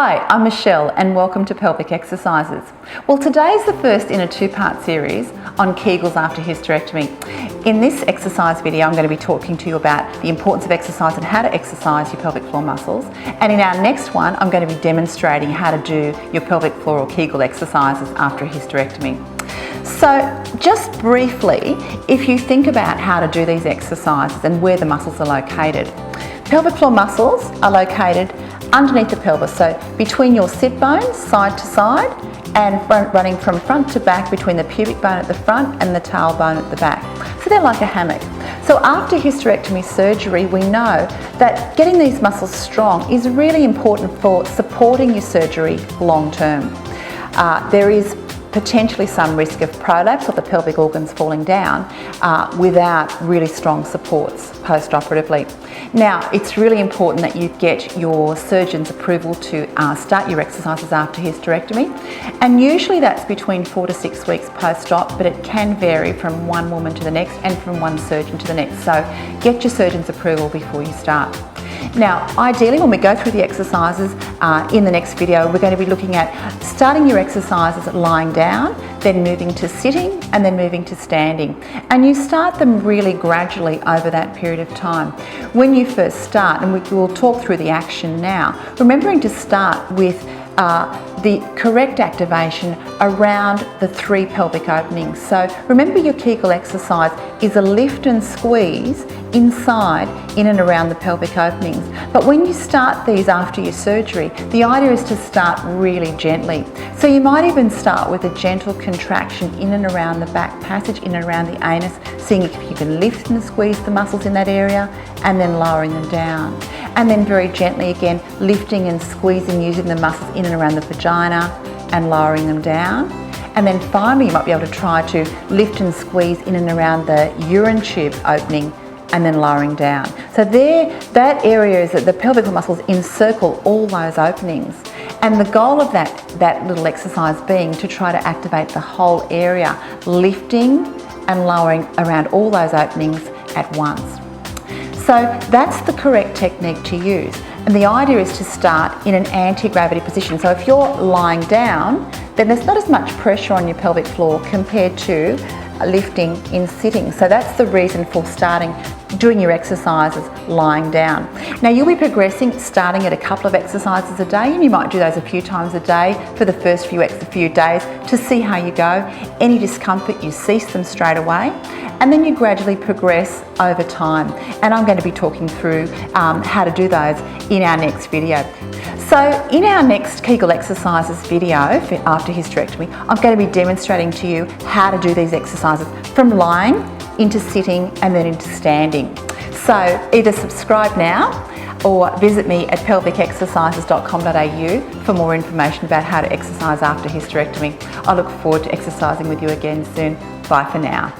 Hi, I'm Michelle and welcome to Pelvic Exercises. Well, today is the first in a two-part series on Kegels after hysterectomy. In this exercise video, I'm going to be talking to you about the importance of exercise and how to exercise your pelvic floor muscles. And in our next one, I'm going to be demonstrating how to do your pelvic floor or Kegel exercises after a hysterectomy. So just briefly, if you think about how to do these exercises and where the muscles are located, pelvic floor muscles are located underneath the pelvis, so between your sit bones, side to side, and running from front to back between the pubic bone at the front and the tailbone at the back. So they're like a hammock. So after hysterectomy surgery, we know that getting these muscles strong is really important for supporting your surgery long term. There is potentially some risk of prolapse or the pelvic organs falling down without really strong supports post-operatively. Now, it's really important that you get your surgeon's approval to start your exercises after hysterectomy, and usually that's between 4 to 6 weeks post-op, but it can vary from one woman to the next and from one surgeon to the next, so get your surgeon's approval before you start. Now, ideally, when we go through the exercises in the next video, we're going to be looking at starting your exercises lying down, then moving to sitting, and then moving to standing. And you start them really gradually over that period of time. When you first start, and we'll talk through the action now, remembering to start with the correct activation around the 3 pelvic openings. So remember, your Kegel exercise is a lift and squeeze inside, in and around the pelvic openings. But when you start these after your surgery, the idea is to start really gently. So you might even start with a gentle contraction in and around the back passage, in and around the anus, seeing if you can lift and squeeze the muscles in that area, and then lowering them down. And then very gently again, lifting and squeezing using the muscles in and around the vagina and lowering them down. And then finally, you might be able to try to lift and squeeze in and around the urine tube opening and then lowering down. So that area is that the pelvic muscles encircle all those openings. And the goal of that little exercise being to try to activate the whole area, lifting and lowering around all those openings at once. So that's the correct technique to use. And the idea is to start in an anti-gravity position. So if you're lying down, then there's not as much pressure on your pelvic floor compared to lifting in sitting. So that's the reason for doing your exercises lying down. Now, you'll be progressing, starting at a couple of exercises a day, and you might do those a few times a day for the first few days to see how you go. Any discomfort, you cease them straight away, and then you gradually progress over time. And I'm going to be talking through how to do those in our next video. So in our next Kegel exercises video after hysterectomy, I'm going to be demonstrating to you how to do these exercises from lying into sitting and then into standing. So either subscribe now or visit me at pelvicexercises.com.au for more information about how to exercise after hysterectomy. I look forward to exercising with you again soon. Bye for now.